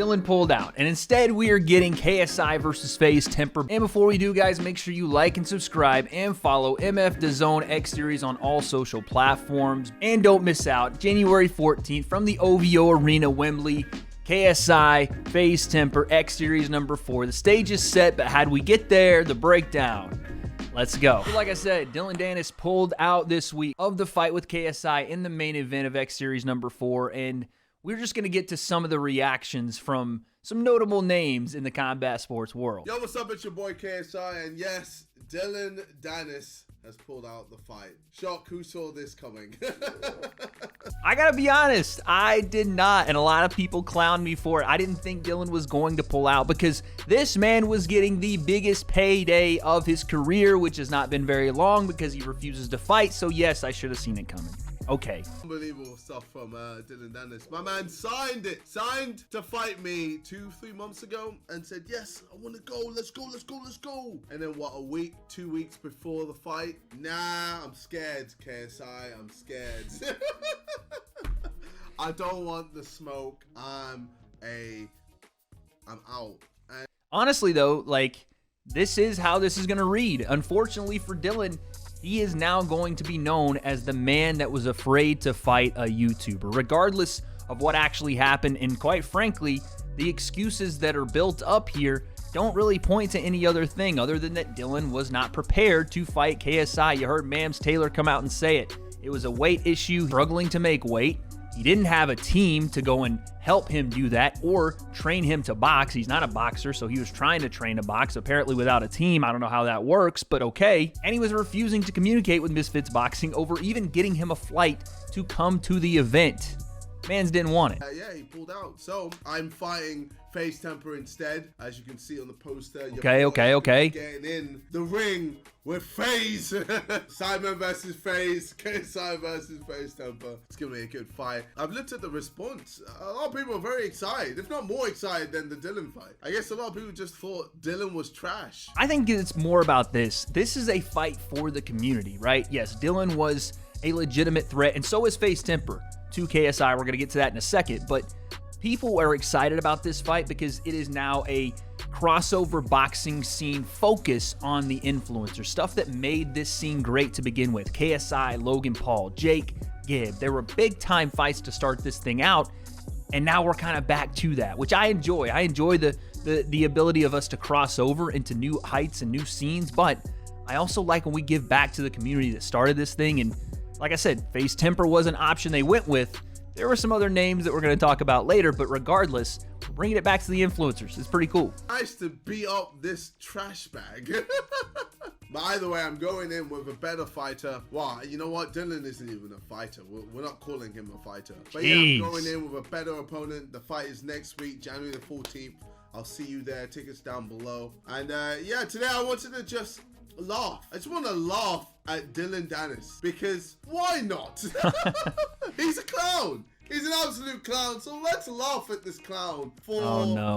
Dillon pulled out, and instead we are getting KSI versus FaZe Temper. And before we do, guys, make sure you like and subscribe and follow MF DAZN X Series on all social platforms. And don't miss out, January 14th from the OVO Arena, Wembley, KSI, FaZe Temper, X Series number 4. The stage is set, but how do we get there? The breakdown. Let's go. So like I said, Dillon Danis pulled out this week of the fight with KSI in the main event of X Series number 4, and we're just going to get to some of the reactions from some notable names in the combat sports world. Yo, what's up? It's your boy KSI, and yes, Dillon Danis has pulled out the fight. Shock, who saw this coming? I gotta be honest, I did not, and a lot of people clowned me for it. I didn't think Dillon was going to pull out because this man was getting the biggest payday of his career, which has not been very long because he refuses to fight, so yes, I should have seen it coming. Okay. Unbelievable stuff from Dillon Danis. My man signed it. Signed to fight me 2-3 months ago and said, yes, I want to go. Let's go, let's go, let's go. And then what, a week, 2 weeks before the fight? Nah, I'm scared, KSI. I'm scared. I don't want the smoke. I'm out. And honestly, though, like, this is how this is going to read. Unfortunately for Dillon, he is now going to be known as the man that was afraid to fight a YouTuber, regardless of what actually happened. And quite frankly, the excuses that are built up here don't really point to any other thing other than that Dillon was not prepared to fight KSI. You heard Mams Taylor come out and say it. It was a weight issue, struggling to make weight. He didn't have a team to go and help him do that or train him to box. He's not a boxer, so he was trying to train to box, apparently without a team. I don't know how that works, but okay. And he was refusing to communicate with Misfits Boxing over even getting him a flight to come to the event. Mans didn't want it. Yeah, he pulled out. So I'm fighting FaZe Temper instead, as you can see on the poster. Okay. Getting in the ring with FaZe. Simon versus FaZe. KSI versus FaZe Temper. It's gonna be a good fight. I've looked at the response. A lot of people are very excited, if not more excited than the Dillon fight. I guess a lot of people just thought Dillon was trash. I think it's more about this. This is a fight for the community, right? Yes, Dillon was a legitimate threat, and so is FaZe Temper to KSI. We're going to get to that in a second, but people are excited about this fight because it is now a crossover boxing scene focus on the influencers, stuff that made this scene great to begin with. KSI, Logan Paul, Jake, Gibb. There were big time fights to start this thing out, and now we're kind of back to that, which I enjoy. I enjoy the ability of us to cross over into new heights and new scenes, but I also like when we give back to the community that started this thing. And like I said, FaZe Temper was an option they went with. There were some other names that we're going to talk about later, but regardless, we're bringing it back to the influencers. It's pretty cool. Nice to beat up this trash bag. But either way, I'm going in with a better fighter. Wow, you know what? Dillon isn't even a fighter. We're not calling him a fighter. But yeah, I'm going in with a better opponent. The fight is next week, January the 14th. I'll see you there. Tickets down below. And yeah, today I wanted to just laugh. I just want to laugh at Dillon Danis because why not? He's a clown. He's an absolute clown. So let's laugh at this clown for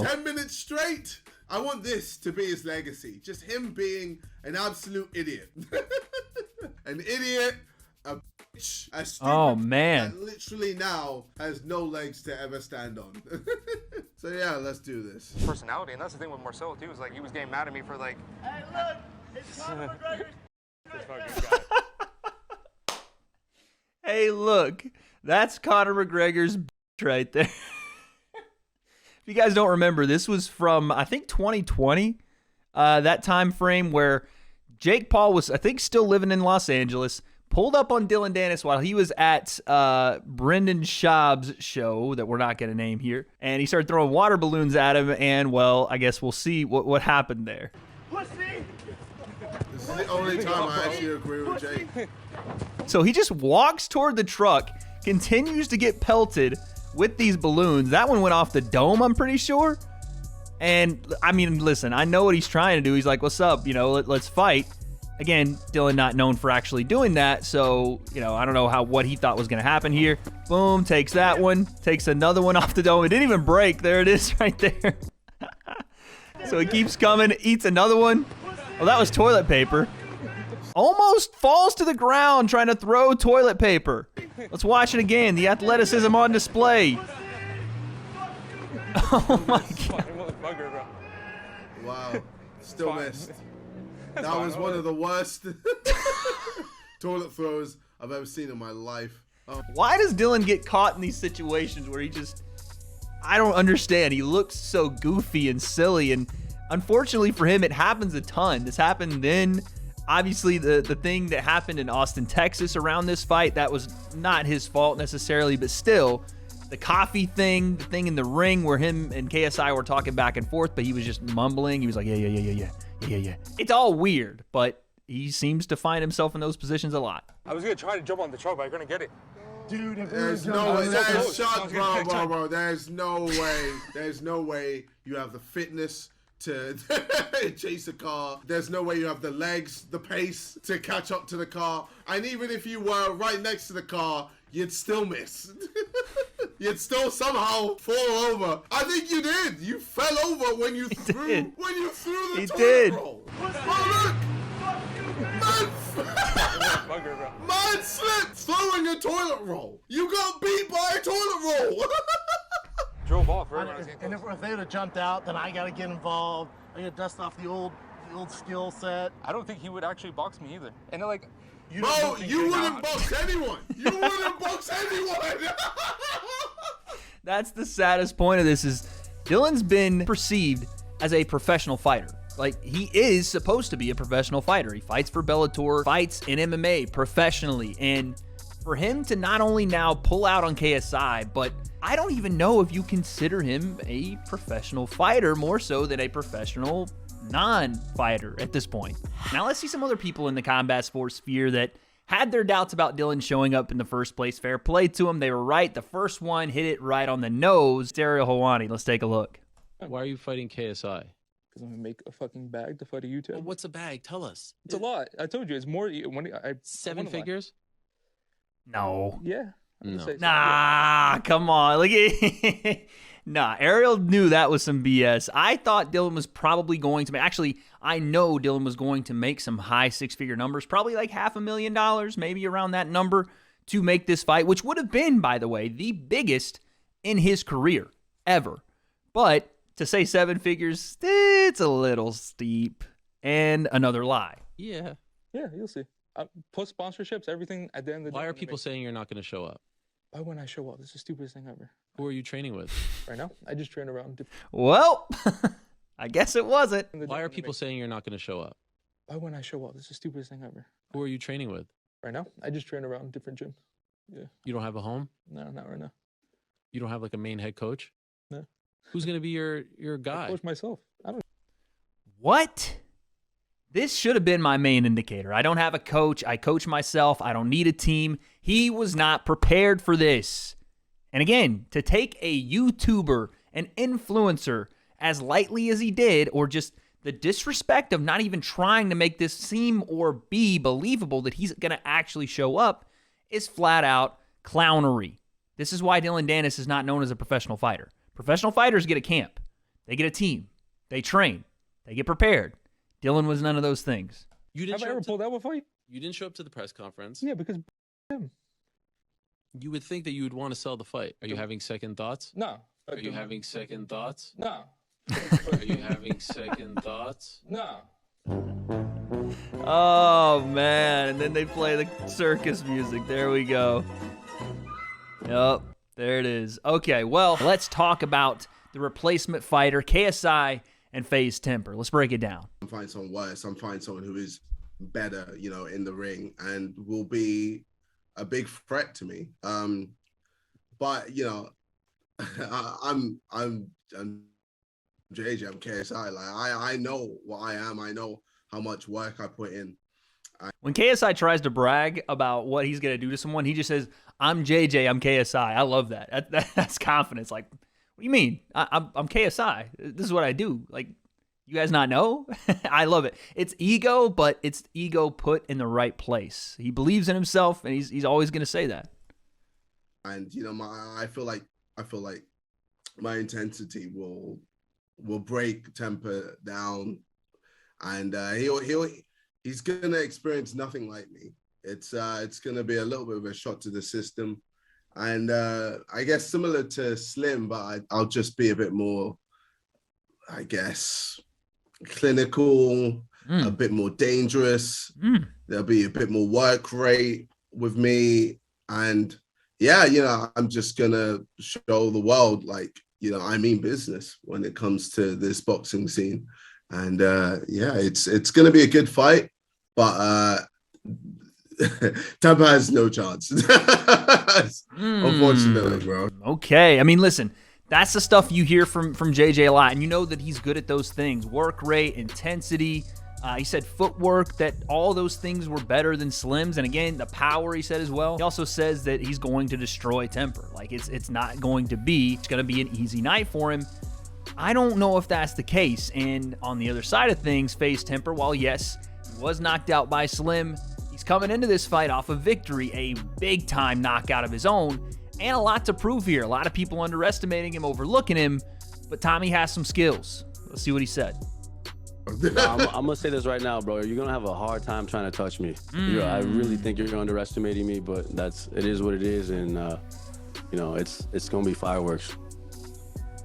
10 minutes straight. I want this to be his legacy. Just him being an absolute idiot. An idiot, a bitch, a stupid that literally now has no legs to ever stand on. So yeah, let's do this. Personality, and that's the thing with Marcel too, is like he was getting mad at me for like, hey look, it's Conor McGregor. Hey look, that's Conor McGregor's bitch right there. If you guys don't remember, this was from, I think, 2020, that time frame where Jake Paul was, I think, still living in Los Angeles, pulled up on Dillon Danis while he was at Brendan Schaub's show that we're not going to name here, and he started throwing water balloons at him, and, well, I guess we'll see what happened there. This is the only time I actually agree with Jake. So he just walks toward the truck, continues to get pelted with these balloons. That one went off the dome, I'm pretty sure. And, I mean, listen, I know what he's trying to do. He's like, what's up? You know, let's fight. Again, Dillon not known for actually doing that, so, you know, I don't know what he thought was going to happen here. Boom, takes that one, takes another one off the dome. It didn't even break. There it is right there. So he keeps coming, eats another one. Oh, that was toilet paper. Almost falls to the ground trying to throw toilet paper. Let's watch it again. The athleticism on display. Oh my God. Fucking motherfucker, bro. Wow. Still missed. That fine, was one of the worst toilet throws I've ever seen in my life. Oh. Why does Dillon get caught in these situations where he just, I don't understand. He looks so goofy and silly, and unfortunately for him, it happens a ton. This happened then. Obviously, the thing that happened in Austin, Texas around this fight, that was not his fault necessarily, but still, the coffee thing, the thing in the ring where him and KSI were talking back and forth, but he was just mumbling. He was like, yeah. It's all weird, but he seems to find himself in those positions a lot. I was gonna try to jump on the truck, but I couldn't get it. Dude, if There's we no way. close. Bro. There's no way. There's no way you have the fitness to chase a car. There's no way you have the legs, the pace to catch up to the car. And even if you were right next to the car, you'd still miss. You'd still somehow fall over. I think you did. You fell over when you threw the toilet roll. Oh, look! Man slipped throwing a toilet roll. You got beat by a toilet roll. Drove off right when I was getting And close. if they would have jumped out, then I got to get involved. I got to dust off the old skill set. I don't think he would actually box me either. And like, Bro, you wouldn't box anyone. You wouldn't box anyone. That's the saddest point of this is Dillon's been perceived as a professional fighter. Like, he is supposed to be a professional fighter. He fights for Bellator, fights in MMA professionally. And for him to not only now pull out on KSI, but I don't even know if you consider him a professional fighter more so than a professional non-fighter at this point. Now let's see some other people in the combat sports sphere that had their doubts about Dillon showing up in the first place. Fair play to them. They were right. The first one hit it right on the nose. It's Ariel Helwani. Let's take a look. Why are you fighting KSI? because I'm gonna make a fucking bag to fight a YouTube. Well, what's a bag? Tell us. It's a lot. I told you, it's more. When I Seven figures? No. Yeah. No. Nah, come on. Look at Nah, Ariel knew that was some BS. I thought Dillon was probably going to make, actually, I know Dillon was going to make some high six-figure numbers, probably like $500,000, maybe around that number, to make this fight, which would have been, by the way, the biggest in his career ever. But to say seven figures, it's a little steep and another lie. Yeah. Yeah, you'll see. Post sponsorships, everything at the end of the day. Why are people saying you're not going to show up? Why wouldn't I show up? This is the stupidest thing ever. Who are you training with? Right now, I just train around. Well, I guess it wasn't. Why are people saying you're not going to show up? Why wouldn't I show up? This is the stupidest thing ever. Who are you training with? Right now, I just train around different gyms. Yeah. You don't have a home? No, not right now. You don't have like a main head coach? No. Who's going to be your I guy? coach myself. I don't. What? This should have been my main indicator. I don't have a coach. I coach myself. I don't need a team. He was not prepared for this. And again, to take a YouTuber, an influencer, as lightly as he did, or just the disrespect of not even trying to make this seem or be believable that he's going to actually show up, is flat out clownery. This is why Dillon Danis is not known as a professional fighter. Professional fighters get a camp. They get a team. They train. They get prepared. Dillon was none of those things. You didn't Have I ever pulled out a fight? You didn't show up to the press conference. Yeah, because him. You would think that you would want to sell the fight. Are you having second thoughts? No. Are you having second thoughts? No. Are you having second thoughts? No. Oh, man. And then they play the circus music. There we go. Yep. There it is. Okay, well, let's talk about the replacement fighter, KSI and FaZe Temper. Let's break it down. I'm finding someone worse. I'm finding someone who is better, in the ring and will be a big threat to me. But I'm JJ. I'm KSI. Like I know what I am. I know how much work I put in. When KSI tries to brag about what he's going to do to someone, he just says, I'm JJ, I'm KSI. I love that. That's confidence. Like, what do you mean? I'm KSI. This is what I do. Like, you guys not know? I love it. It's ego, but it's ego put in the right place. He believes in himself, and he's always going to say that. And I feel like my intensity will break Temper down, and he's gonna experience nothing like me. It's gonna be a little bit of a shot to the system, And I guess similar to Slim, but I'll just be a bit more, I guess, clinical, a bit more dangerous. There'll be a bit more work rate with me. And yeah, you know, I'm just going to show the world, like, you know, I mean business when it comes to this boxing scene. And yeah, it's going to be a good fight, but Temper has no chance. Unfortunately, bro. Okay. I mean, listen, that's the stuff you hear from JJ a lot, and you know that he's good at those things. Work rate, intensity. He said footwork, that all those things were better than Slim's. And again, the power, he said as well. He also says that he's going to destroy Temper. Like, it's not going to be, it's going to be an easy night for him. I don't know if that's the case. And on the other side of things, FaZe Temper, while yes, he was knocked out by Slim, he's coming into this fight off of victory, a big-time knockout of his own, and a lot to prove here. A lot of people underestimating him, overlooking him, but Tommy has some skills. Let's see what he said. I'm going to say this right now, bro. You're going to have a hard time trying to touch me. I really think you're underestimating me, but it is what it is, and, you know, it's going to be fireworks.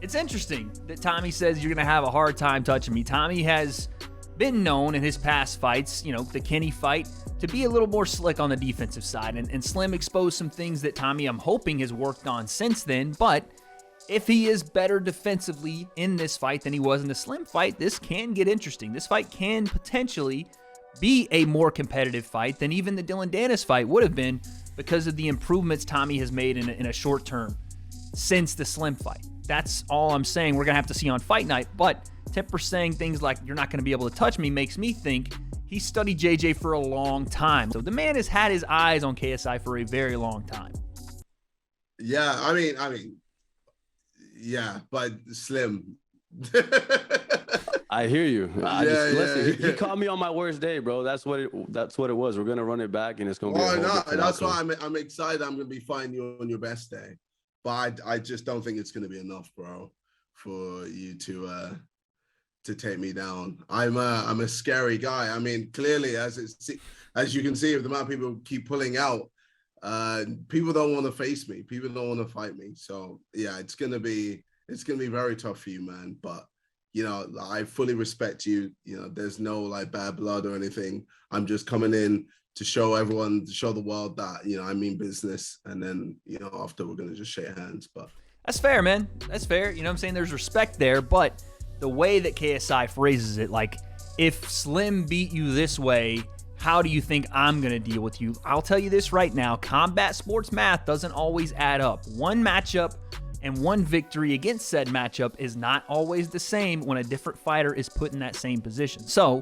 It's interesting that Tommy says you're going to have a hard time touching me. Tommy has been known in his past fights, you know, the Kenny fight, to be a little more slick on the defensive side. And Slim exposed some things that Tommy, I'm hoping, has worked on since then. But if he is better defensively in this fight than he was in the Slim fight, this can get interesting. This fight can potentially be a more competitive fight than even the Dillon Danis fight would have been, because of the improvements Tommy has made in a short term since the Slim fight. That's all I'm saying. We're going to have to see on fight night. But Temper saying things like, you're not going to be able to touch me, makes me think he studied JJ for a long time. So the man has had his eyes on KSI for a very long time. Yeah, I mean, yeah, but Slim. I hear you. Listen, he caught me on my worst day, bro. That's what it was. We're gonna run it back, and it's gonna be. That's why I'm excited. I'm gonna be fighting you on your best day, but I just don't think it's gonna be enough, bro, for you to take me down. I'm a scary guy. I mean, clearly, as you can see, if the amount of people keep pulling out, people don't want to face me. People don't want to fight me. So yeah, it's gonna be very tough for you, man. But you know, I fully respect you. You know, there's no like bad blood or anything. I'm just coming in to show the world that, you know, I mean business. And then, you know, after we're gonna just shake hands. But that's fair, man. That's fair. You know what I'm saying? There's respect there, but the way that KSI phrases it, like, if Slim beat you this way, how do you think I'm going to deal with you? I'll tell you this right now. Combat sports math doesn't always add up. One matchup and one victory against said matchup is not always the same when a different fighter is put in that same position. So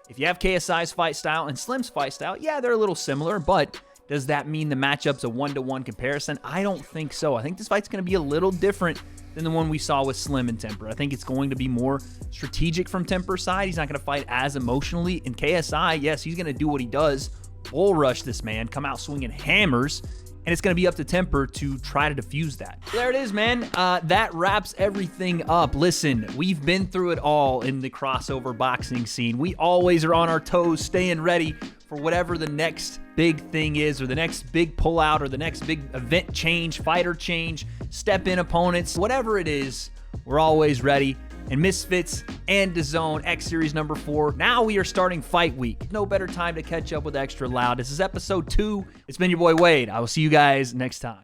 if you have KSI's fight style and Slim's fight style, yeah, they're a little similar, but does that mean the matchup's a one-to-one comparison? I don't think so. I think this fight's going to be a little different than the one we saw with Slim and Temper. I think it's going to be more strategic from Temper's side. He's not going to fight as emotionally. In KSI, yes, he's going to do what he does, bull rush this man, come out swinging hammers, and it's going to be up to Temper to try to defuse that. There it is, man. That wraps everything up. Listen, we've been through it all in the crossover boxing scene. We always are on our toes, staying ready for whatever the next big thing is, or the next big pullout, or the next big event change, fighter change, step-in opponents, whatever it is, we're always ready. And Misfits and DAZN X Series number 4. Now we are starting fight week. No better time to catch up with Extra Loud. This is episode 2. It's been your boy Wade. I will see you guys next time.